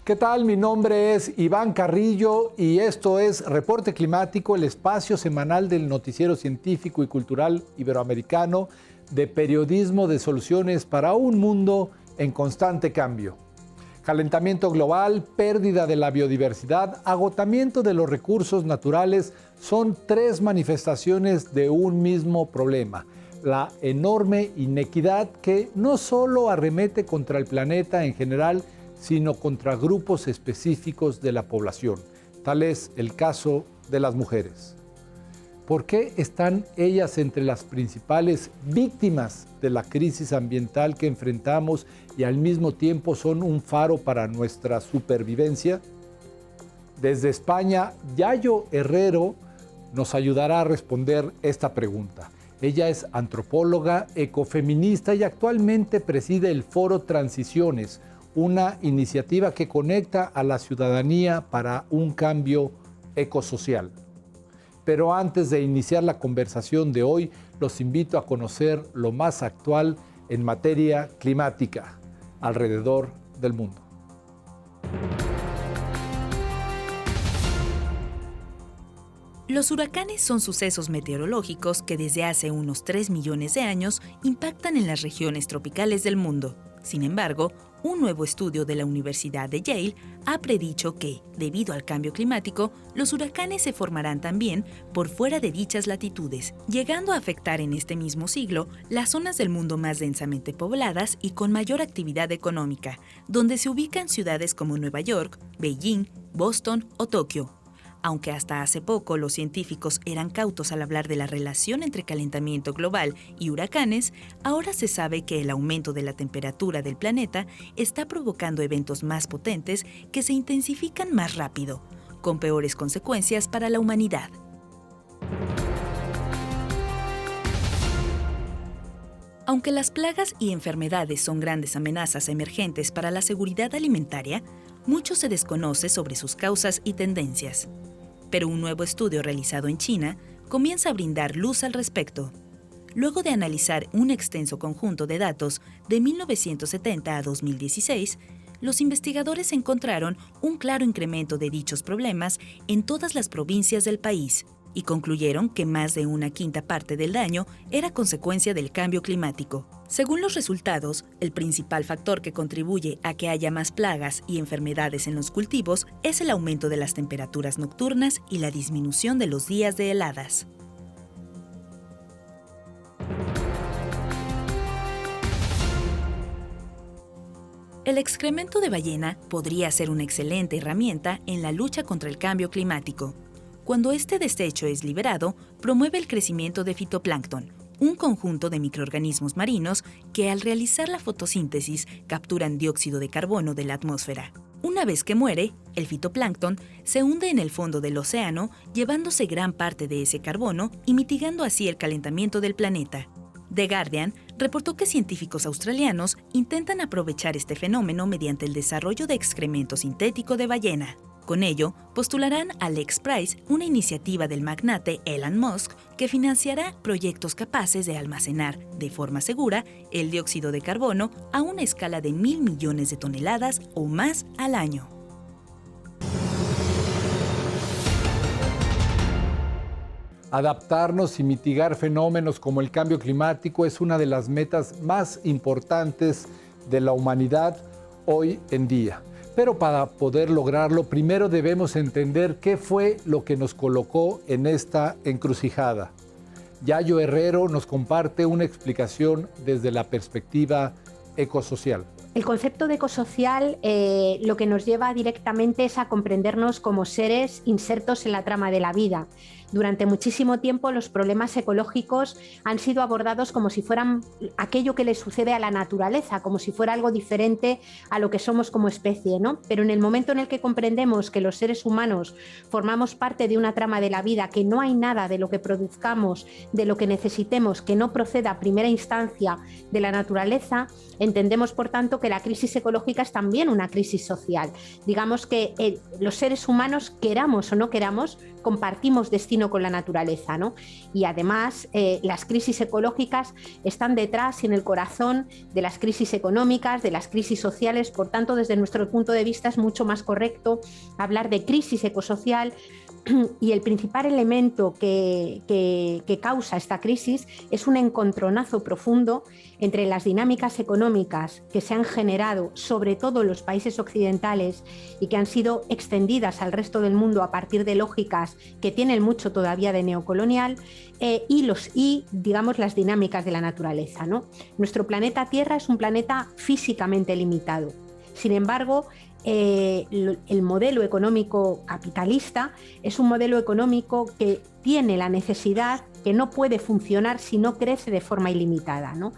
¿Qué tal? Mi nombre es Iván Carrillo y esto es Reporte Climático, el espacio semanal del noticiero científico y cultural iberoamericano de periodismo de soluciones para un mundo en constante cambio. Calentamiento global, pérdida de la biodiversidad, agotamiento de los recursos naturales son tres manifestaciones de un mismo problema: la enorme inequidad que no solo arremete contra el planeta en general, sino contra grupos específicos de la población. Tal es el caso de las mujeres. ¿Por qué están ellas entre las principales víctimas de la crisis ambiental que enfrentamos y al mismo tiempo son un faro para nuestra supervivencia? Desde España, Yayo Herrero nos ayudará a responder esta pregunta. Ella es antropóloga, ecofeminista y actualmente preside el Foro Transiciones, una iniciativa que conecta a la ciudadanía para un cambio ecosocial. Pero antes de iniciar la conversación de hoy, los invito a conocer lo más actual en materia climática alrededor del mundo. Los huracanes son sucesos meteorológicos que desde hace unos 3 millones de años impactan en las regiones tropicales del mundo. Sin embargo, un nuevo estudio de la Universidad de Yale ha predicho que, debido al cambio climático, los huracanes se formarán también por fuera de dichas latitudes, llegando a afectar en este mismo siglo las zonas del mundo más densamente pobladas y con mayor actividad económica, donde se ubican ciudades como Nueva York, Beijing, Boston o Tokio. Aunque hasta hace poco los científicos eran cautos al hablar de la relación entre calentamiento global y huracanes, ahora se sabe que el aumento de la temperatura del planeta está provocando eventos más potentes que se intensifican más rápido, con peores consecuencias para la humanidad. Aunque las plagas y enfermedades son grandes amenazas emergentes para la seguridad alimentaria, mucho se desconoce sobre sus causas y tendencias. Pero un nuevo estudio realizado en China comienza a brindar luz al respecto. Luego de analizar un extenso conjunto de datos de 1970 a 2016, los investigadores encontraron un claro incremento de dichos problemas en todas las provincias del país y concluyeron que más de una quinta parte del daño era consecuencia del cambio climático. Según los resultados, el principal factor que contribuye a que haya más plagas y enfermedades en los cultivos es el aumento de las temperaturas nocturnas y la disminución de los días de heladas. El excremento de ballena podría ser una excelente herramienta en la lucha contra el cambio climático. Cuando este desecho es liberado, promueve el crecimiento de fitoplancton, un conjunto de microorganismos marinos que al realizar la fotosíntesis capturan dióxido de carbono de la atmósfera. Una vez que muere, el fitoplancton se hunde en el fondo del océano, llevándose gran parte de ese carbono y mitigando así el calentamiento del planeta. The Guardian reportó que científicos australianos intentan aprovechar este fenómeno mediante el desarrollo de excremento sintético de ballena. Con ello, postularán al X-Prize, una iniciativa del magnate Elon Musk que financiará proyectos capaces de almacenar, de forma segura, el dióxido de carbono a una escala de 1.000 millones de toneladas o más al año. Adaptarnos y mitigar fenómenos como el cambio climático es una de las metas más importantes de la humanidad hoy en día. Pero para poder lograrlo, primero debemos entender qué fue lo que nos colocó en esta encrucijada. Yayo Herrero nos comparte una explicación desde la perspectiva ecosocial. El concepto de ecosocial lo que nos lleva directamente es a comprendernos como seres insertos en la trama de la vida. Durante muchísimo tiempo los problemas ecológicos han sido abordados como si fueran aquello que le sucede a la naturaleza, como si fuera algo diferente a lo que somos como especie, ¿no? Pero en el momento en el que comprendemos que los seres humanos formamos parte de una trama de la vida, que no hay nada de lo que produzcamos, de lo que necesitemos, que no proceda a primera instancia de la naturaleza, entendemos por tanto que que la crisis ecológica es también una crisis social. Digamos que los seres humanos, queramos o no queramos, compartimos destino con la naturaleza, ¿no? Y además las crisis ecológicas están detrás y en el corazón de las crisis económicas, de las crisis sociales. Por tanto, desde nuestro punto de vista es mucho más correcto hablar de crisis ecosocial. Y el principal elemento que causa esta crisis es un encontronazo profundo entre las dinámicas económicas que se han generado, sobre todo en los países occidentales, y que han sido extendidas al resto del mundo a partir de lógicas que tienen mucho todavía de neocolonial, y digamos las dinámicas de la naturaleza, ¿no? Nuestro planeta Tierra es un planeta físicamente limitado. Sin embargo, el modelo económico capitalista es un modelo económico que tiene la necesidad, que no puede funcionar si no crece de forma ilimitada, ¿no?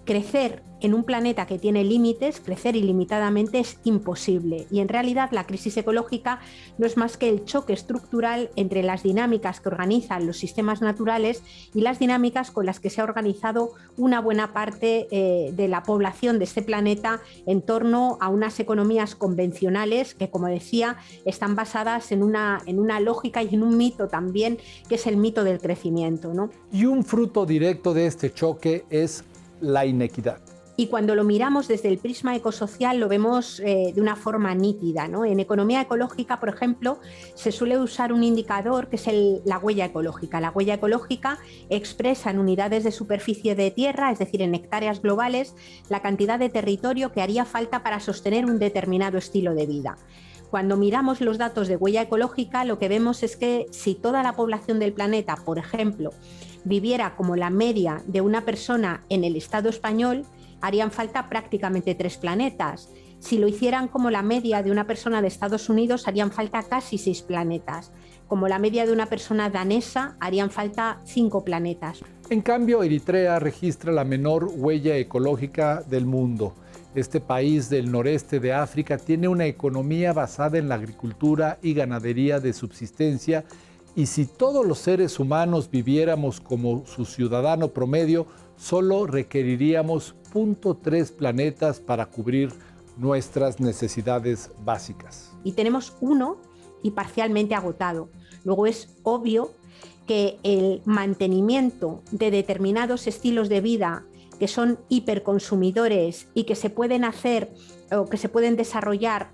Crecer en un planeta que tiene límites, crecer ilimitadamente es imposible, y en realidad la crisis ecológica no es más que el choque estructural entre las dinámicas que organizan los sistemas naturales y las dinámicas con las que se ha organizado una buena parte de la población de este planeta en torno a unas economías convencionales que, como decía, están basadas en una lógica y en un mito también, que es el mito del crecimiento, ¿no? Y un fruto directo de este choque es la inequidad. Y cuando lo miramos desde el prisma ecosocial lo vemos de una forma nítida, ¿no? En economía ecológica, por ejemplo, se suele usar un indicador que es la huella ecológica. La huella ecológica expresa en unidades de superficie de tierra, es decir, en hectáreas globales, la cantidad de territorio que haría falta para sostener un determinado estilo de vida. Cuando miramos los datos de huella ecológica, lo que vemos es que si toda la población del planeta, por ejemplo, viviera como la media de una persona en el Estado español, harían falta prácticamente 3 planetas. Si lo hicieran como la media de una persona de Estados Unidos, harían falta casi 6 planetas. Como la media de una persona danesa, harían falta 5 planetas. En cambio, Eritrea registra la menor huella ecológica del mundo. Este país del noreste de África tiene una economía basada en la agricultura y ganadería de subsistencia, y si todos los seres humanos viviéramos como su ciudadano promedio, solo requeriríamos 0.3 planetas para cubrir nuestras necesidades básicas. Y tenemos uno y parcialmente agotado. Luego es obvio que el mantenimiento de determinados estilos de vida que son hiperconsumidores y que se pueden hacer o que se pueden desarrollar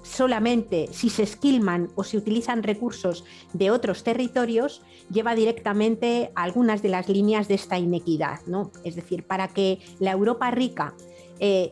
solamente si se esquilman o se utilizan recursos de otros territorios, lleva directamente a algunas de las líneas de esta inequidad, ¿no? Es decir, para que la Europa rica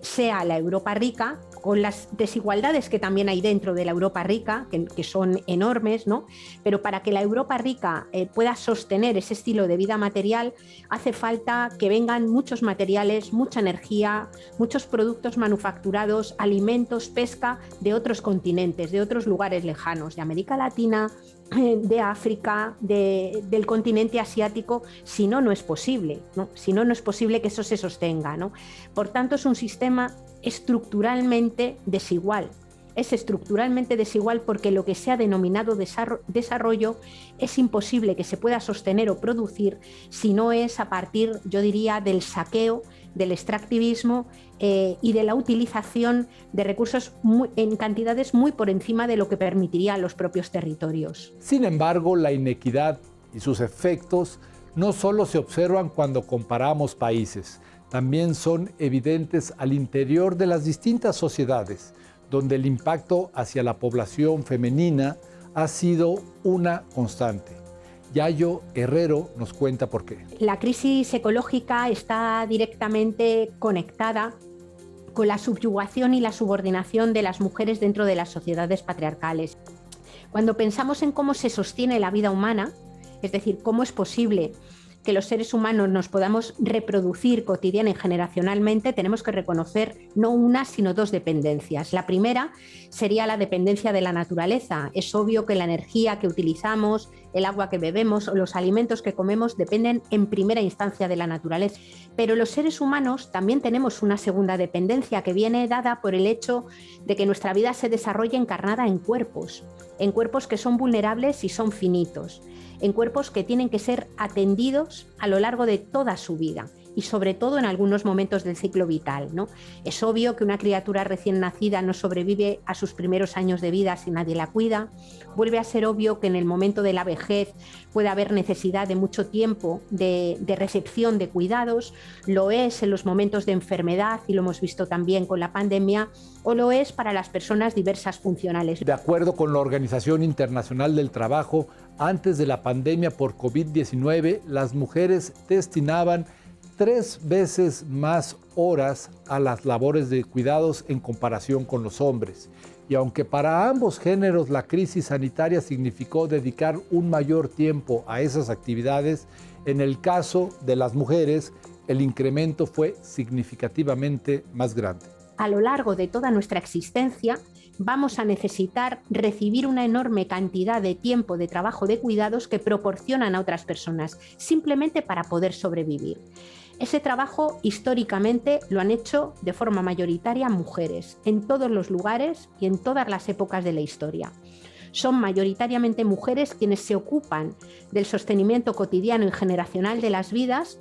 sea la Europa rica, con las desigualdades que también hay dentro de la Europa rica, que son enormes, ¿no? Pero para que la Europa rica pueda sostener ese estilo de vida material, hace falta que vengan muchos materiales, mucha energía, muchos productos manufacturados, alimentos, pesca de otros continentes, de otros lugares lejanos, de América Latina, de África, del continente asiático. Si no, no es posible, ¿no? Si no, no es posible que eso se sostenga, ¿no? Por tanto, es un sistema estructuralmente desigual. Es estructuralmente desigual porque lo que se ha denominado desarrollo es imposible que se pueda sostener o producir si no es a partir, yo diría, del saqueo, del extractivismo y de la utilización de recursos en cantidades muy por encima de lo que permitirían los propios territorios. Sin embargo, la inequidad y sus efectos no solo se observan cuando comparamos países, también son evidentes al interior de las distintas sociedades, donde el impacto hacia la población femenina ha sido una constante. Yayo Herrero nos cuenta por qué. La crisis ecológica está directamente conectada con la subyugación y la subordinación de las mujeres dentro de las sociedades patriarcales. Cuando pensamos en cómo se sostiene la vida humana, es decir, cómo es posible que los seres humanos nos podamos reproducir cotidiana y generacionalmente, tenemos que reconocer no una, sino 2 dependencias. La primera sería la dependencia de la naturaleza. Es obvio que la energía que utilizamos, el agua que bebemos o los alimentos que comemos dependen en primera instancia de la naturaleza. Pero los seres humanos también tenemos una segunda dependencia que viene dada por el hecho de que nuestra vida se desarrolla encarnada en cuerpos que son vulnerables y son finitos, en cuerpos que tienen que ser atendidos a lo largo de toda su vida. y sobre todo en algunos momentos del ciclo vital, ¿no? Es obvio que una criatura recién nacida no sobrevive a sus primeros años de vida si nadie la cuida. Vuelve a ser obvio que en el momento de la vejez puede haber necesidad de mucho tiempo de recepción de cuidados. Lo es en los momentos de enfermedad, y lo hemos visto también con la pandemia, o lo es para las personas diversas funcionales. De acuerdo con la Organización Internacional del Trabajo, antes de la pandemia por COVID-19, las mujeres destinaban 3 veces más horas a las labores de cuidados en comparación con los hombres. Y aunque para ambos géneros la crisis sanitaria significó dedicar un mayor tiempo a esas actividades, en el caso de las mujeres, el incremento fue significativamente más grande. A lo largo de toda nuestra existencia, vamos a necesitar recibir una enorme cantidad de tiempo de trabajo de cuidados que proporcionan a otras personas, simplemente para poder sobrevivir. Ese trabajo históricamente lo han hecho de forma mayoritaria mujeres, en todos los lugares y en todas las épocas de la historia. Son mayoritariamente mujeres quienes se ocupan del sostenimiento cotidiano y generacional de las vidas,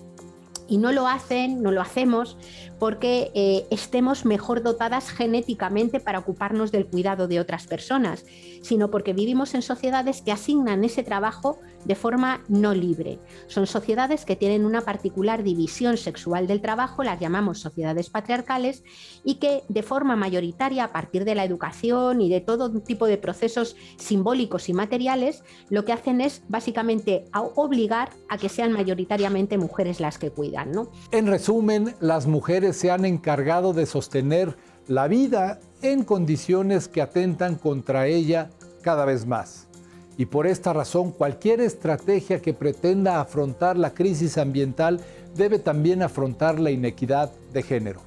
y no lo hacemos porque estemos mejor dotadas genéticamente para ocuparnos del cuidado de otras personas, sino porque vivimos en sociedades que asignan ese trabajo de forma no libre. Son sociedades que tienen una particular división sexual del trabajo, las llamamos sociedades patriarcales, y que de forma mayoritaria, a partir de la educación y de todo tipo de procesos simbólicos y materiales, lo que hacen es básicamente obligar a que sean mayoritariamente mujeres las que cuidan, ¿no? En resumen, las mujeres se han encargado de sostener la vida en condiciones que atentan contra ella cada vez más. Y por esta razón, cualquier estrategia que pretenda afrontar la crisis ambiental debe también afrontar la inequidad de género.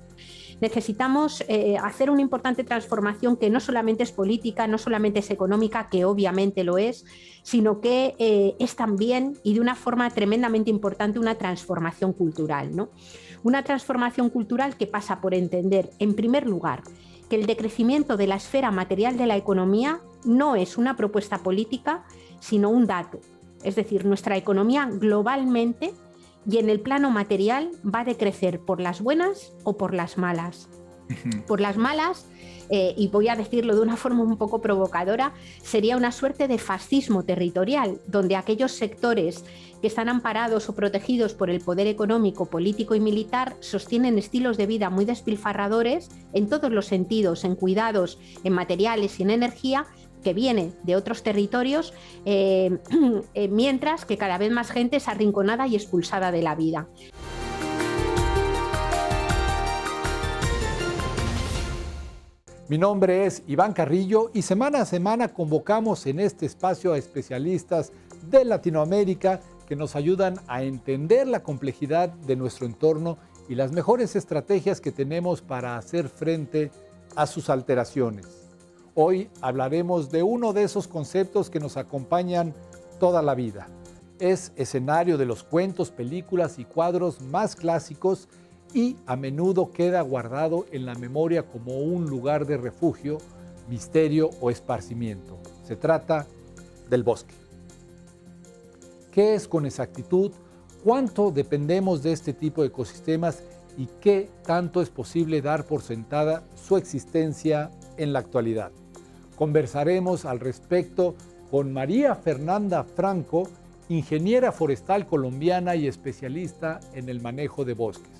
Necesitamos hacer una importante transformación que no solamente es política, no solamente es económica, que obviamente lo es, sino que es también, y de una forma tremendamente importante, una transformación cultural, ¿no? Una transformación cultural que pasa por entender, en primer lugar, que el decrecimiento de la esfera material de la economía no es una propuesta política, sino un dato. Es decir, nuestra economía globalmente y en el plano material va a decrecer por las buenas o por las malas. Por las malas, y voy a decirlo de una forma un poco provocadora, sería una suerte de fascismo territorial, donde aquellos sectores que están amparados o protegidos por el poder económico, político y militar sostienen estilos de vida muy despilfarradores en todos los sentidos, en cuidados, en materiales y en energía, que viene de otros territorios, mientras que cada vez más gente es arrinconada y expulsada de la vida. Mi nombre es Iván Carrillo y semana a semana convocamos en este espacio a especialistas de Latinoamérica que nos ayudan a entender la complejidad de nuestro entorno y las mejores estrategias que tenemos para hacer frente a sus alteraciones. Hoy hablaremos de uno de esos conceptos que nos acompañan toda la vida. Es escenario de los cuentos, películas y cuadros más clásicos y a menudo queda guardado en la memoria como un lugar de refugio, misterio o esparcimiento. Se trata del bosque. ¿Qué es con exactitud? ¿Cuánto dependemos de este tipo de ecosistemas? ¿Y qué tanto es posible dar por sentada su existencia en la actualidad? Conversaremos al respecto con María Fernanda Franco, ingeniera forestal colombiana y especialista en el manejo de bosques.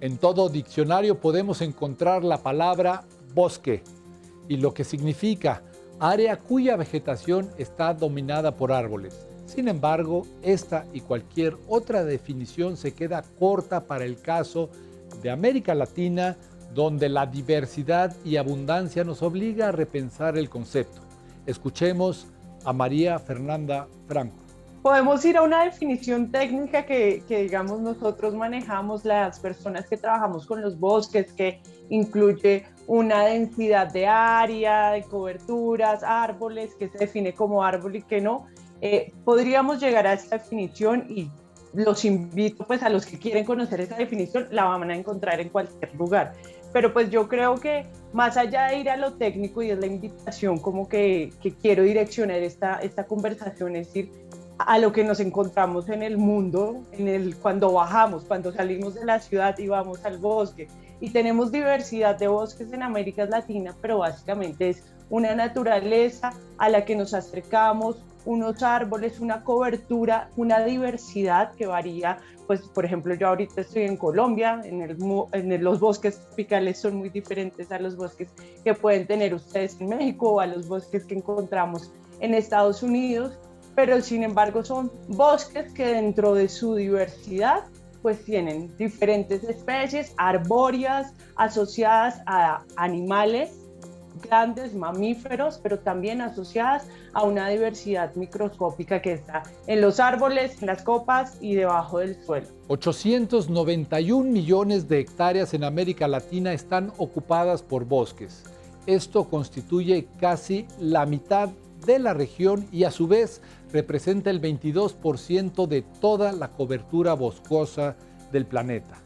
En todo diccionario podemos encontrar la palabra bosque y lo que significa área cuya vegetación está dominada por árboles. Sin embargo, esta y cualquier otra definición se queda corta para el caso de América Latina, donde la diversidad y abundancia nos obliga a repensar el concepto. Escuchemos a María Fernanda Franco. Podemos ir a una definición técnica que digamos nosotros manejamos, las personas que trabajamos con los bosques, que incluye una densidad de área, de coberturas, árboles, que se define como árbol y que no. Podríamos llegar a esa definición y los invito pues a los que quieren conocer esa definición, la van a encontrar en cualquier lugar. Pero pues yo creo que más allá de ir a lo técnico, y es la invitación como que quiero direccionar esta conversación, es decir, a lo que nos encontramos en el mundo, cuando bajamos, cuando salimos de la ciudad y vamos al bosque. Y tenemos diversidad de bosques en América Latina, pero básicamente es una naturaleza a la que nos acercamos, unos árboles, una cobertura, una diversidad que varía. Pues, por ejemplo, yo ahorita estoy en Colombia, los bosques tropicales son muy diferentes a los bosques que pueden tener ustedes en México o a los bosques que encontramos en Estados Unidos, pero sin embargo son bosques que dentro de su diversidad pues tienen diferentes especies arbóreas asociadas a animales grandes, mamíferos, pero también asociadas a una diversidad microscópica que está en los árboles, en las copas y debajo del suelo. 891 millones de hectáreas en América Latina están ocupadas por bosques. Esto constituye casi la mitad de la región y a su vez representa el 22% de toda la cobertura boscosa del planeta,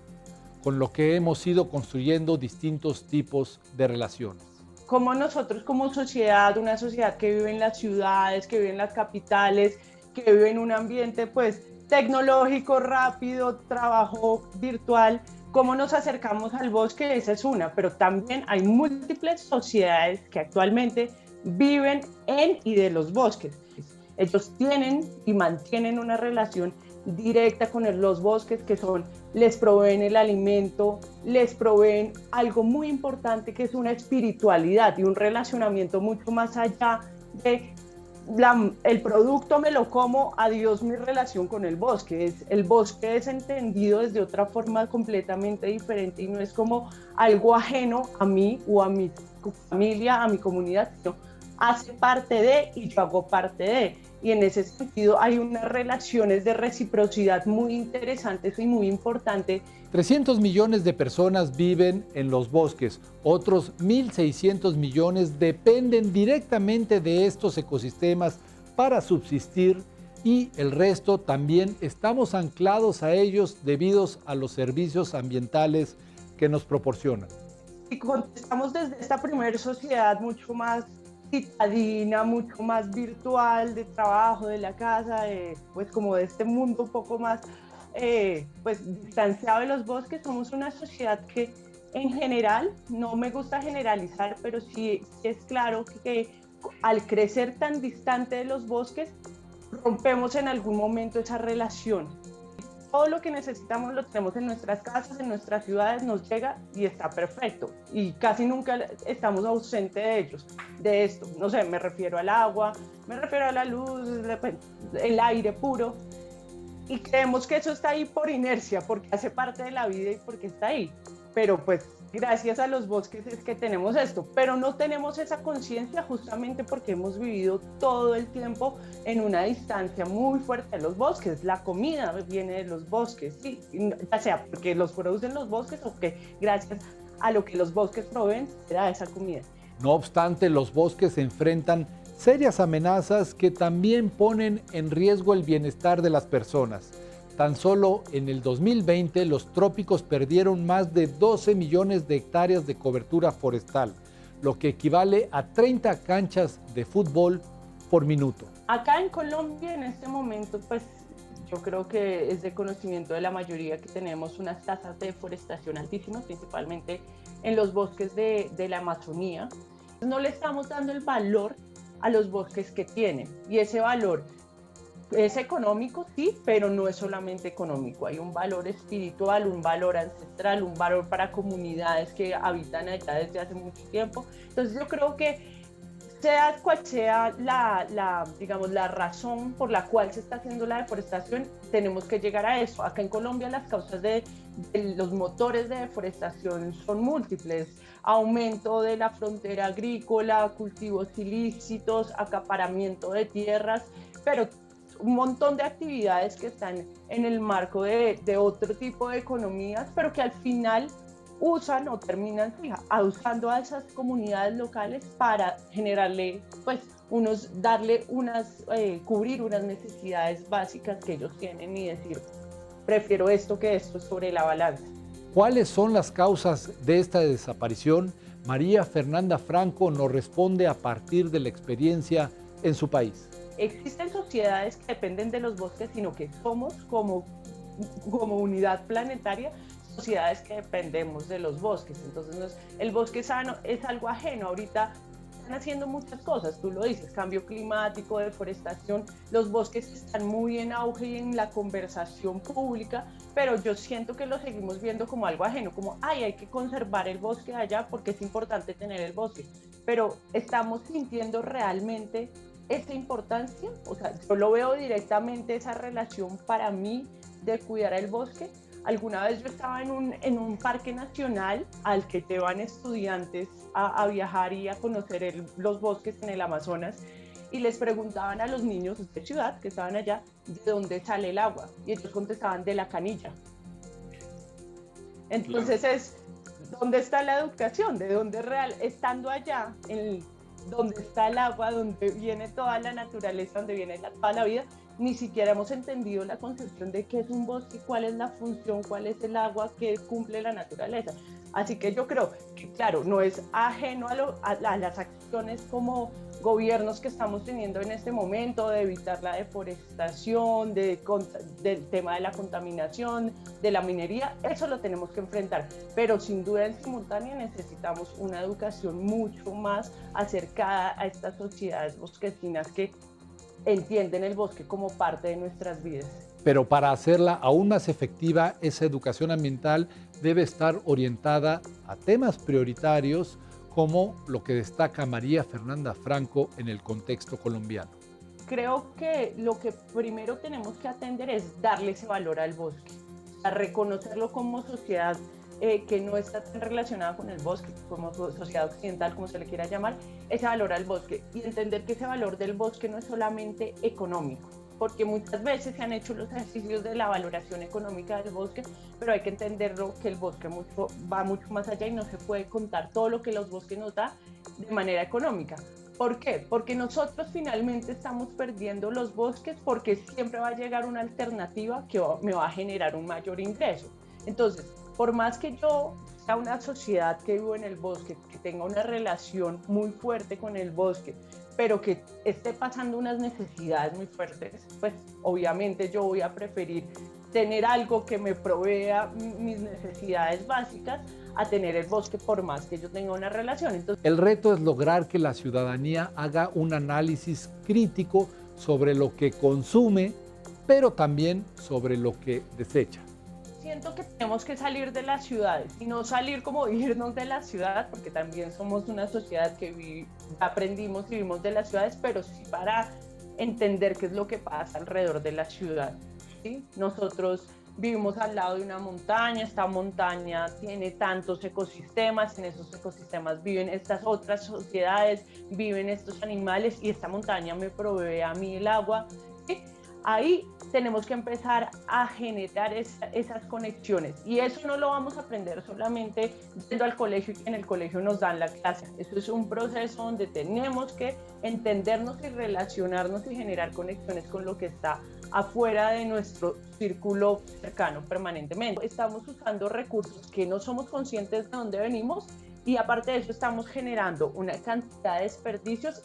con lo que hemos ido construyendo distintos tipos de relaciones. Como nosotros como sociedad, una sociedad que vive en las ciudades, que vive en las capitales, que vive en un ambiente pues tecnológico, rápido, trabajo virtual, cómo nos acercamos al bosque, esa es una, pero también hay múltiples sociedades que actualmente viven en y de los bosques. Ellos tienen y mantienen una relación directa con los bosques que les proveen el alimento, les proveen algo muy importante que es una espiritualidad y un relacionamiento mucho más allá de el producto me lo como, adiós mi relación con el bosque. El bosque es entendido desde otra forma completamente diferente y no es como algo ajeno a mí o a mi familia, a mi comunidad, sino hace parte de y yo hago parte de. Y en ese sentido hay unas relaciones de reciprocidad muy interesantes y muy importantes. 300 millones de personas viven en los bosques, otros 1.600 millones dependen directamente de estos ecosistemas para subsistir y el resto también estamos anclados a ellos debido a los servicios ambientales que nos proporcionan. Y contestamos desde esta primera sociedad mucho más citadina, mucho más virtual, de trabajo, de la casa, pues como de este mundo un poco más pues distanciado de los bosques. Somos una sociedad que en general, no me gusta generalizar, pero sí es claro que al crecer tan distante de los bosques, rompemos en algún momento esa relación. Todo lo que necesitamos lo tenemos en nuestras casas, en nuestras ciudades, nos llega y está perfecto. Y casi nunca estamos ausentes de ellos, de esto. No sé, me refiero al agua, me refiero a la luz, el aire puro. Y creemos que eso está ahí por inercia, porque hace parte de la vida y porque está ahí. Pero pues gracias a los bosques es que tenemos esto, pero no tenemos esa conciencia justamente porque hemos vivido todo el tiempo en una distancia muy fuerte de los bosques. La comida viene de los bosques, sí, ya sea porque los producen los bosques o que gracias a lo que los bosques proveen se da esa comida. No obstante, los bosques se enfrentan serias amenazas que también ponen en riesgo el bienestar de las personas. Tan solo en el 2020 los trópicos perdieron más de 12 millones de hectáreas de cobertura forestal, lo que equivale a 30 canchas de fútbol por minuto. Acá en Colombia en este momento pues yo creo que es de conocimiento de la mayoría que tenemos unas tasas de deforestación altísimas, principalmente en los bosques de la Amazonía. No le estamos dando el valor a los bosques que tienen y ese valor es económico, sí, pero no es solamente económico. Hay un valor espiritual, un valor ancestral, un valor para comunidades que habitan allá desde hace mucho tiempo. Entonces yo creo que sea cual sea digamos, la razón por la cual se está haciendo la deforestación, tenemos que llegar a eso. Acá en Colombia las causas de los motores de deforestación son múltiples. Aumento de la frontera agrícola, cultivos ilícitos, acaparamiento de tierras, pero un montón de actividades que están en el marco de otro tipo de economías, pero que al final usan o terminan usando a esas comunidades locales para generarle, pues, cubrir unas necesidades básicas que ellos tienen y decir, prefiero esto que esto sobre la balanza. ¿Cuáles son las causas de esta desaparición? María Fernanda Franco nos responde a partir de la experiencia en su país. existen sociedades que dependen de los bosques, sino que somos como unidad planetaria sociedades que dependemos de los bosques. Entonces el bosque sano es algo ajeno. Ahorita están haciendo muchas cosas, tú lo dices, cambio climático, deforestación, los bosques están muy en auge y en la conversación pública, pero yo siento que lo seguimos viendo como algo ajeno, como hay que conservar el bosque allá porque es importante tener el bosque, pero estamos sintiendo realmente esa importancia. O sea, yo lo veo directamente, esa relación para mí de cuidar el bosque. Alguna vez yo estaba en un parque nacional al que llevan estudiantes a viajar y a conocer los bosques en el Amazonas, y les preguntaban a los niños de ciudad que estaban allá de dónde sale el agua, y ellos contestaban de la canilla. Entonces es, ¿dónde está la educación? ¿De dónde estando allá, donde está el agua, donde viene toda la naturaleza, donde viene toda la vida? Ni siquiera hemos entendido la concepción de qué es un bosque, cuál es la función, cuál es el agua que cumple la naturaleza. Así que yo creo que, claro, no es ajeno a las acciones como gobiernos que estamos teniendo en este momento, de evitar la deforestación, del tema de la contaminación, de la minería. Eso lo tenemos que enfrentar, pero sin duda en simultánea necesitamos una educación mucho más acercada a estas sociedades bosquecinas que entienden el bosque como parte de nuestras vidas. Pero para hacerla aún más efectiva, esa educación ambiental debe estar orientada a temas prioritarios como lo que destaca María Fernanda Franco en el contexto colombiano. Creo que lo que primero tenemos que atender es darle ese valor al bosque, a reconocerlo como sociedad que no está tan relacionada con el bosque, como sociedad occidental, como se le quiera llamar, ese valor al bosque, y entender que ese valor del bosque no es solamente económico, porque muchas veces se han hecho los ejercicios de la valoración económica del bosque, pero hay que entenderlo que el bosque va mucho más allá y no se puede contar todo lo que los bosques nos da de manera económica. ¿Por qué? Porque nosotros finalmente estamos perdiendo los bosques porque siempre va a llegar una alternativa que me va a generar un mayor ingreso. Entonces, por más que yo sea una sociedad que vivo en el bosque, que tenga una relación muy fuerte con el bosque, pero que esté pasando unas necesidades muy fuertes, pues obviamente yo voy a preferir tener algo que me provea mis necesidades básicas a tener el bosque por más que yo tenga una relación. Entonces, el reto es lograr que la ciudadanía haga un análisis crítico sobre lo que consume, pero también sobre lo que desecha. Siento que tenemos que salir de las ciudades y no salir como irnos de la ciudad, porque también somos una sociedad que aprendimos y vivimos de las ciudades, pero sí para entender qué es lo que pasa alrededor de la ciudad, ¿sí? Nosotros vivimos al lado de una montaña, esta montaña tiene tantos ecosistemas, en esos ecosistemas viven estas otras sociedades, viven estos animales y esta montaña me provee a mí el agua, ¿sí? Ahí tenemos que empezar a generar esas conexiones, y eso no lo vamos a aprender solamente yendo al colegio y que en el colegio nos dan la clase. Eso es un proceso donde tenemos que entendernos y relacionarnos y generar conexiones con lo que está afuera de nuestro círculo cercano permanentemente. Estamos usando recursos que no somos conscientes de dónde venimos, y aparte de eso estamos generando una cantidad de desperdicios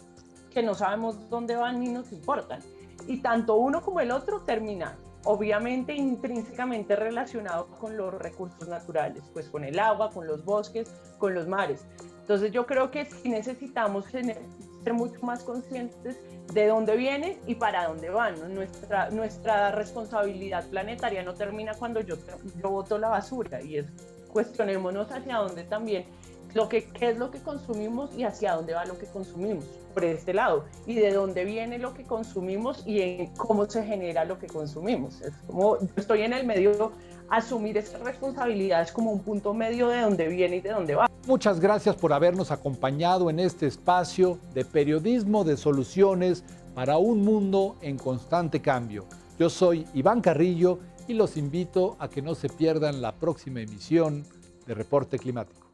que no sabemos dónde van ni nos importan. Y tanto uno como el otro terminan, obviamente, intrínsecamente relacionados con los recursos naturales, pues con el agua, con los bosques, con los mares. Entonces yo creo que sí necesitamos ser mucho más conscientes de dónde vienen y para dónde van, ¿no? Nuestra responsabilidad planetaria no termina cuando yo boto la basura, y cuestionémonos hacia dónde también, qué es lo que consumimos y hacia dónde va lo que consumimos, por este lado, y de dónde viene lo que consumimos y en cómo se genera lo que consumimos. Es como yo estoy en el medio, asumir esas responsabilidades como un punto medio de dónde viene y de dónde va. Muchas gracias por habernos acompañado en este espacio de periodismo de soluciones para un mundo en constante cambio. Yo soy Iván Carrillo y los invito a que no se pierdan la próxima emisión de Reporte Climático.